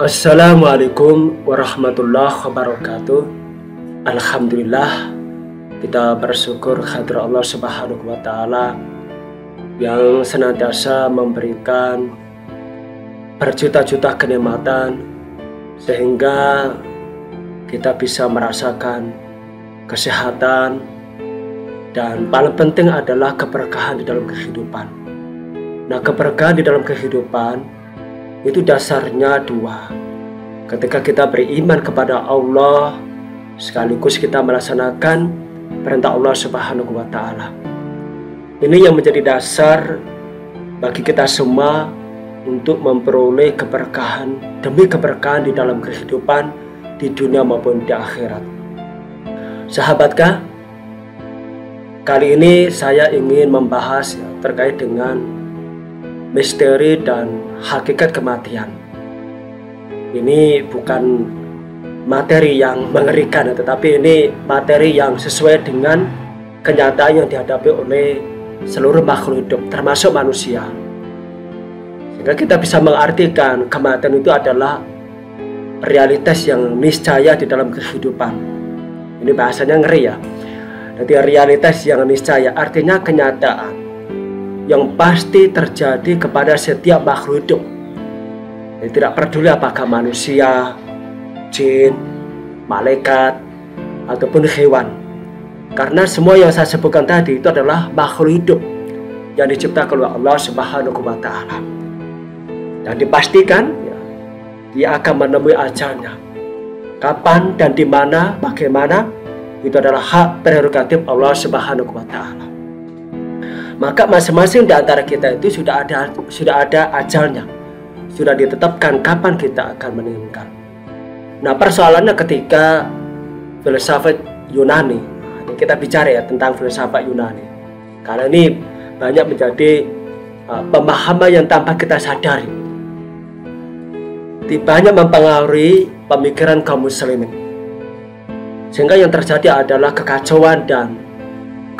Assalamualaikum warahmatullahi wabarakatuh. Alhamdulillah, kita bersyukur kehadirat Allah Subhanahu wa Ta'ala yang senantiasa memberikan berjuta-juta kenikmatan sehingga kita bisa merasakan kesehatan, dan paling penting adalah keberkahan di dalam kehidupan. Nah, keberkahan di dalam kehidupan itu dasarnya dua. Ketika kita beriman kepada Allah, sekaligus kita melaksanakan perintah Allah Subhanahu wa Ta'ala. Ini yang menjadi dasar bagi kita semua untuk memperoleh keberkahan demi keberkahan di dalam kehidupan di dunia maupun di akhirat. Sahabatkah, kali ini saya ingin membahas terkait dengan misteri dan hakikat kematian. Ini bukan materi yang mengerikan, tetapi ini materi yang sesuai dengan kenyataan yang dihadapi oleh seluruh makhluk hidup, termasuk manusia. Sehingga kita bisa mengartikan kematian itu adalah realitas yang niscaya di dalam kehidupan. Ini bahasanya ngeri ya. Jadi realitas yang niscaya artinya kenyataan yang pasti terjadi kepada setiap makhluk hidup. Jadi tidak peduli apakah manusia, jin, malaikat, ataupun hewan. Karena semua yang saya sebutkan tadi itu adalah makhluk hidup yang diciptakan oleh Allah Subhanahu wa Ta'ala. Dan dipastikan dia akan menemui ajalnya. Kapan dan di mana, bagaimana, itu adalah hak prerogatif Allah Subhanahu wa Ta'ala. Maka masing-masing di antara kita itu sudah ada ajalnya, sudah ditetapkan kapan kita akan meninggal. Nah, persoalannya ketika filsafat Yunani, ini kita bicara ya tentang filsafat Yunani, karena ini banyak menjadi pemahaman yang tanpa kita sadari, banyak mempengaruhi pemikiran kaum muslimin, sehingga yang terjadi adalah kekacauan dan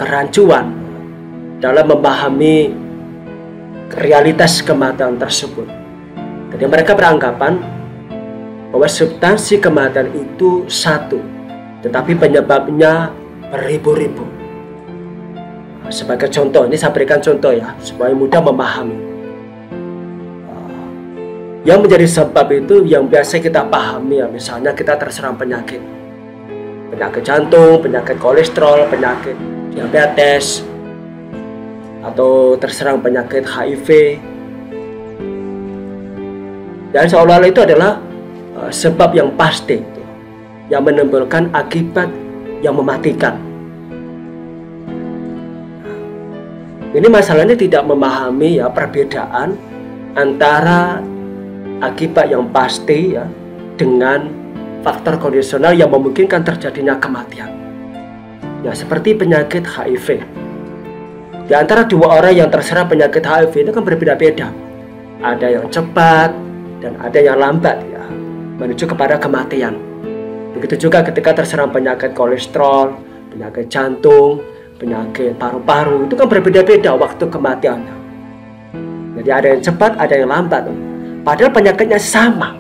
kerancuan dalam memahami realitas kematian tersebut. Jadi mereka beranggapan bahwa substansi kematian itu satu, tetapi penyebabnya beribu-ribu. Sebagai contoh, ini saya berikan contoh ya, supaya mudah memahami. Yang menjadi sebab itu yang biasa kita pahami ya, misalnya kita terserang penyakit jantung, penyakit kolesterol, penyakit diabetes, atau terserang penyakit HIV, dan seolah-olah itu adalah sebab yang pasti yang menimbulkan akibat yang mematikan. Ini masalahnya tidak memahami ya perbedaan antara akibat yang pasti ya dengan faktor kondisional yang memungkinkan terjadinya kematian. Ya, seperti penyakit HIV. Di antara dua orang yang terserang penyakit HIV itu kan berbeda-beda. Ada yang cepat dan ada yang lambat ya, menuju kepada kematian. Begitu juga ketika terserang penyakit kolesterol, penyakit jantung, penyakit paru-paru, itu kan berbeda-beda waktu kematiannya. Jadi ada yang cepat, ada yang lambat. Padahal penyakitnya sama,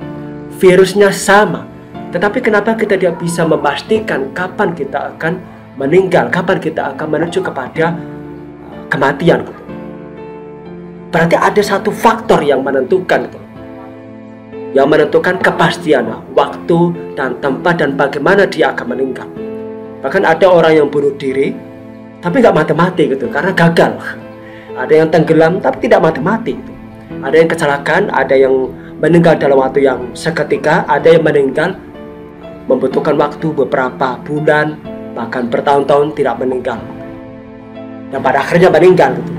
virusnya sama. Tetapi kenapa kita tidak bisa memastikan kapan kita akan meninggal, kapan kita akan menuju kepada kematian gitu. Berarti ada satu faktor yang menentukan gitu, yang menentukan kepastian waktu dan tempat dan bagaimana dia akan meninggal. Bahkan ada orang yang bunuh diri tapi nggak mati-mati gitu karena gagal. Ada yang tenggelam tapi tidak mati-mati gitu. Ada yang kecelakaan, ada yang meninggal dalam waktu yang seketika, ada yang meninggal membutuhkan waktu beberapa bulan bahkan bertahun-tahun tidak meninggal. Dan pada akhirnya meninggal gitu.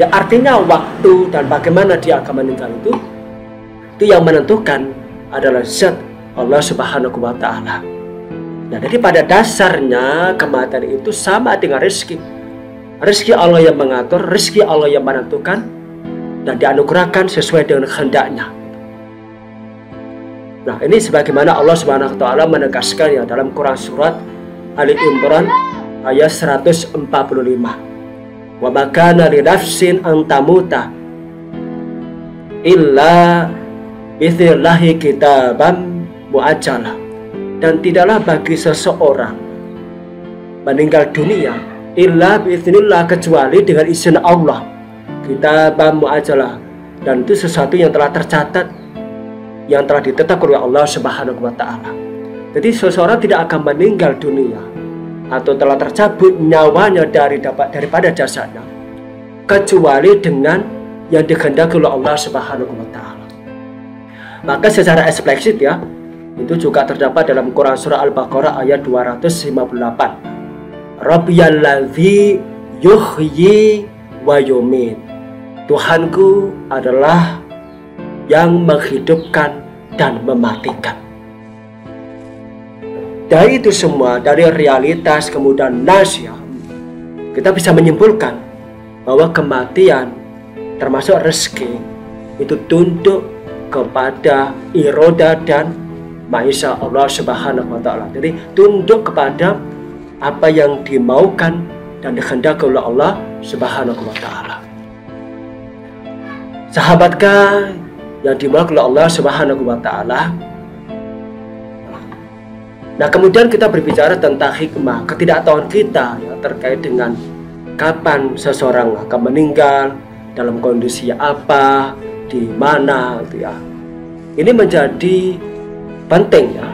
Ya, artinya waktu dan bagaimana dia akan meninggal itu yang menentukan adalah zat Allah Subhanahu wa Ta'ala. Nah, jadi pada dasarnya kematian itu sama dengan rezeki. Rezeki Allah yang mengatur, rezeki Allah yang menentukan, dan dianugerahkan sesuai dengan kehendaknya. Nah, ini sebagaimana Allah Subhanahu wa Ta'ala menegaskan ya dalam Quran surat Ali Imran ayat 145. Wa makana li nafsin an tamuta illa bi'idznillahhi kitaban muajjalah. Dan tidaklah bagi seseorang meninggal dunia illa bi'idznillah, kecuali dengan izin Allah, kitaban muajjalah, dan itu sesuatu yang telah tercatat, yang telah ditetapkan oleh Allah Subhanahu wa Ta'ala. Jadi seseorang tidak akan meninggal dunia atau telah tercabut nyawanya daripada jasadnya kecuali dengan yang dikehendaki oleh Allah Subhanahu wa Ta'ala. Maka secara eksplisit ya, itu juga terdapat dalam Quran surah Al-Baqarah ayat 258. Rabbiyalladzi yuhyi wa yumit. Tuhanku adalah yang menghidupkan dan mematikan. Dari itu semua, dari realitas kemudian nasya, kita bisa menyimpulkan bahwa kematian termasuk rezeki itu tunduk kepada iroda dan maisha Allah Subhanahu wa Ta'ala. Jadi tunduk kepada apa yang dimaukan dan dikehendaki oleh Allah Subhanahu wa Ta'ala. Sahabatkah yang dimaukan oleh Allah Subhanahu wa Ta'ala? Nah, kemudian kita berbicara tentang hikmah, ketidaktahuan kita ya, terkait dengan kapan seseorang akan meninggal, dalam kondisi apa, di mana gitu ya. Ini menjadi penting ya.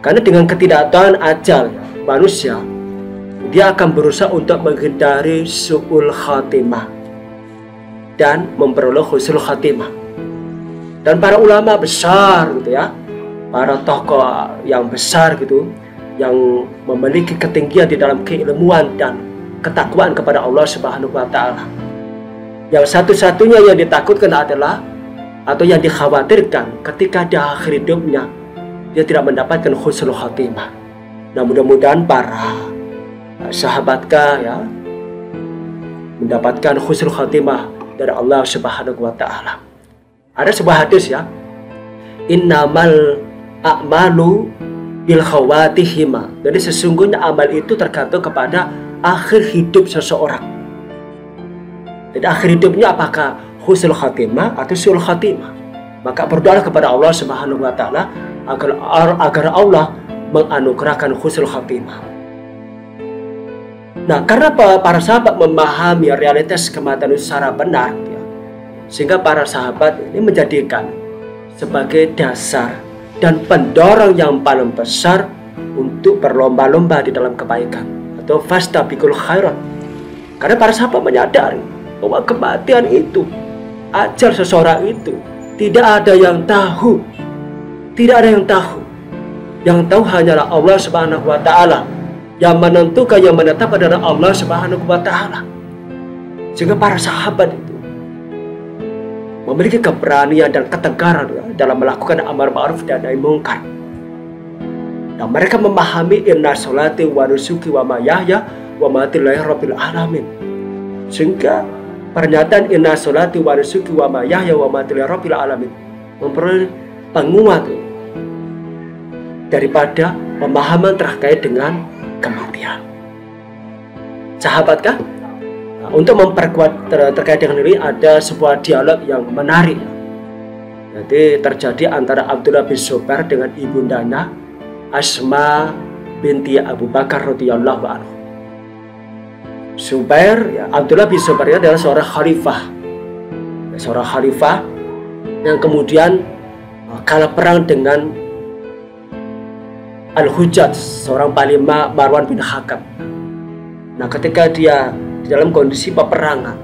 Karena dengan ketidaktahuan ajal ya, manusia dia akan berusaha untuk menghindari su'ul khatimah dan memperoleh husnul khatimah. Dan para ulama besar gitu ya, para tokoh yang besar gitu, yang memiliki ketinggian di dalam keilmuan dan ketakwaan kepada Allah Subhanahu wa Ta'ala, yang satu-satunya yang ditakutkan adalah atau yang dikhawatirkan ketika di akhir hidupnya dia tidak mendapatkan husnul khatimah. Nah, mudah-mudahan para sahabatkah ya mendapatkan husnul khatimah dari Allah Subhanahu wa Ta'ala. Ada sebuah hadis ya, innamal a'malu bil khawatihima. Jadi sesungguhnya amal itu tergantung kepada akhir hidup seseorang. Jadi akhir hidupnya apakah husnul khatimah atau su'ul khatimah. Maka berdoa kepada Allah Subhanahu wa Ta'ala agar Allah menganugerahkan husnul khatimah. Nah, karena para sahabat memahami realitas kematian secara benar ya, sehingga para sahabat ini menjadikan sebagai dasar dan pendorong yang paling besar untuk berlomba-lomba di dalam kebaikan atau fastabiqul khairat. Karena para sahabat menyadari bahwa kematian itu, ajal seseorang itu tidak ada yang tahu. Tidak ada yang tahu. Yang tahu hanyalah Allah Subhanahu wa Ta'ala. Yang menentukan, yang menetapkan adalah Allah Subhanahu wa Ta'ala. Sehingga para sahabat itu memiliki keberanian dan ketegaran ya, dalam melakukan amar ma'ruf dan nahi munkar. Dan mereka memahami inna sholati wa nusuki wa mahyaya wa mamati lillahi rabbil alamin. Sehingga pernyataan inna sholati wa nusuki wa mahyaya wa mamati lillahi rabbil alamin memperoleh penguat daripada pemahaman terkait dengan kematian. Sahabatkah? Nah, untuk memperkuat terkait dengan ini ada sebuah dialog yang menarik. Jadi terjadi antara Abdullah bin Zubair dengan ibundanya Asma binti Abu Bakar radhiyallahu anhu. Zubair, ya, Abdullah bin Zubair adalah seorang khalifah yang kemudian kalah perang dengan Al-Hujjaj, seorang panglima Marwan bin Hakam. Nah, ketika dia di dalam kondisi peperangan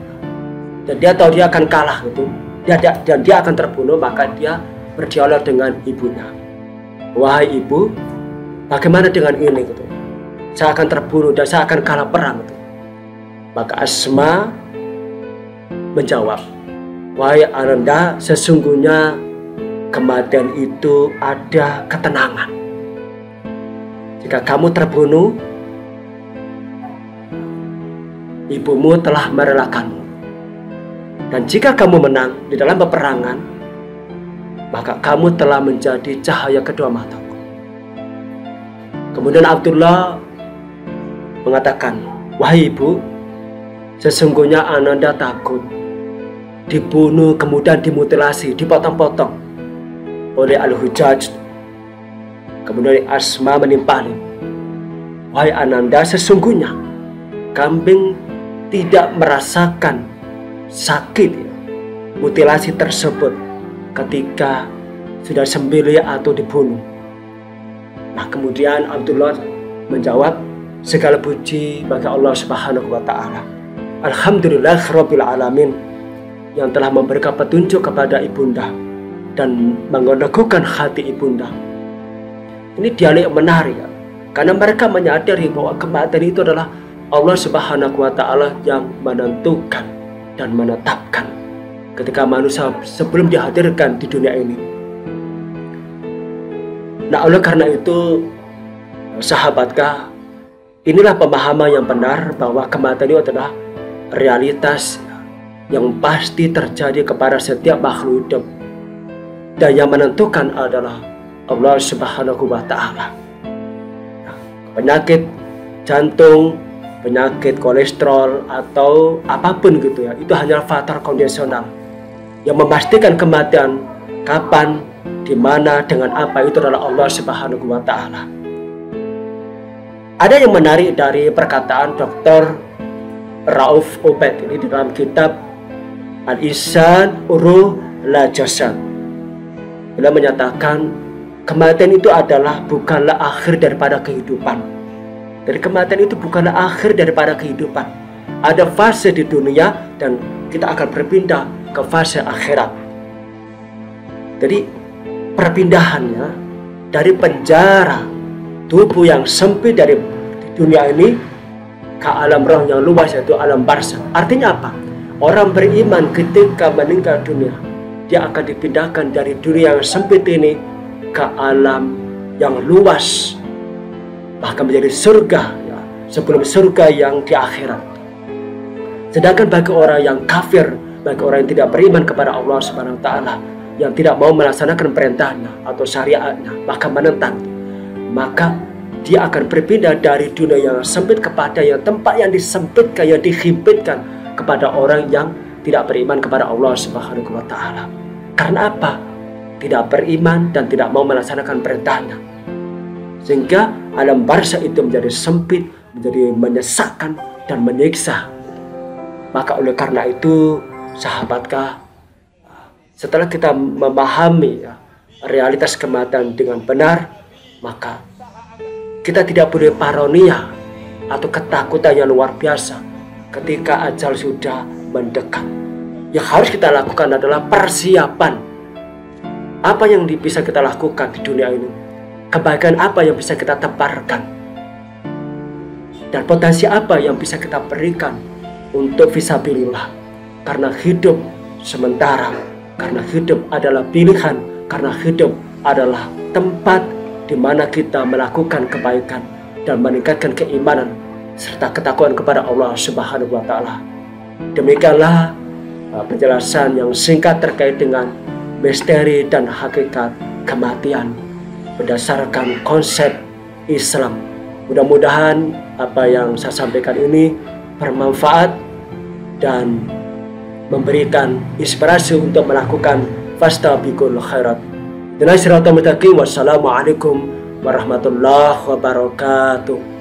dan dia tahu dia akan kalah gitu, dan dia akan terbunuh, maka dia berdialog dengan ibunya. Wahai ibu, bagaimana dengan ini gitu? Saya akan terbunuh dan saya akan kalah perang gitu. Maka Asma menjawab, wahai Ananda, sesungguhnya kematian itu ada ketenangan. Jika kamu terbunuh, ibumu telah merelakanmu. Dan jika kamu menang di dalam peperangan, maka kamu telah menjadi cahaya kedua mataku. Kemudian Abdullah mengatakan, wahai ibu, sesungguhnya Ananda takut dibunuh kemudian dimutilasi, dipotong-potong oleh Al-Hujjaj. Kemudian Asma menimpali, wahai Ananda, sesungguhnya kambing tidak merasakan sakit mutilasi tersebut ketika sudah sembelih atau dibunuh. Nah, kemudian Abdullah menjawab, segala puji bagi Allah Subhanahu wa Ta'ala. Alhamdulillahirabbil alamin, yang telah memberikan petunjuk kepada ibunda dan meneguhkan hati ibunda. Ini dialog menarik ya, karena mereka menyadari bahwa kematian itu adalah Allah Subhanahu wa Ta'ala yang menentukan dan menetapkan ketika manusia sebelum dihadirkan di dunia ini. Nah, oleh karena itu, sahabatkah, inilah pemahaman yang benar bahwa kematian itu adalah realitas yang pasti terjadi kepada setiap makhluk hidup, dan yang menentukan adalah Allah Subhanahu wa Ta'ala. Penyakit jantung, penyakit kolesterol atau apapun gitu ya, itu hanya faktor kondisional. Yang memastikan kematian kapan, di mana, dengan apa, itu adalah Allah Subhanahu wa Ta'ala. Ada yang menarik dari perkataan Dr. Rauf Obed ini di dalam kitab Al-Insan Ruh La Jasad. Beliau menyatakan kematian itu adalah bukanlah akhir daripada kehidupan. Jadi kematian itu bukanlah akhir daripada kehidupan. Ada fase di dunia dan kita akan berpindah ke fase akhirat. Jadi perpindahannya dari penjara tubuh yang sempit dari dunia ini ke alam roh yang luas, yaitu alam barzakh. Artinya apa? Orang beriman ketika meninggal dunia, dia akan dipindahkan dari dunia yang sempit ini ke alam yang luas, bahkan menjadi surga ya, sebelum surga yang di akhirat. Sedangkan bagi orang yang kafir, bagi orang yang tidak beriman kepada Allah Subhanahu wa Ta'ala, yang tidak mau melaksanakan perintahnya atau syariatnya, bahkan menentang, maka dia akan berpindah dari dunia yang sempit kepada yang tempat yang disempitkan, yang dihimpitkan kepada orang yang tidak beriman kepada Allah Subhanahu wa Ta'ala. Karena apa? Tidak beriman dan tidak mau melaksanakan perintahnya, sehingga alam barzakh itu menjadi sempit, menjadi menyesakkan dan menyiksa. Maka oleh karena itu, sahabatkah, setelah kita memahami ya, realitas kematian dengan benar, maka kita tidak boleh paranoia atau ketakutan yang luar biasa ketika ajal sudah mendekat. Yang harus kita lakukan adalah persiapan. Apa yang bisa kita lakukan di dunia ini? Kebaikan apa yang bisa kita tebarkan? Dan potensi apa yang bisa kita berikan untuk fisabilillah? Karena hidup sementara, karena hidup adalah pilihan, karena hidup adalah tempat di mana kita melakukan kebaikan dan meningkatkan keimanan serta ketakwaan kepada Allah Subhanahu wa Ta'ala. Demikianlah penjelasan yang singkat terkait dengan misteri dan hakikat kematian berdasarkan konsep Islam. Mudah-mudahan apa yang saya sampaikan ini bermanfaat dan memberikan inspirasi untuk melakukan fastabiqul khairat. Wassalamualaikum warahmatullahi wabarakatuh.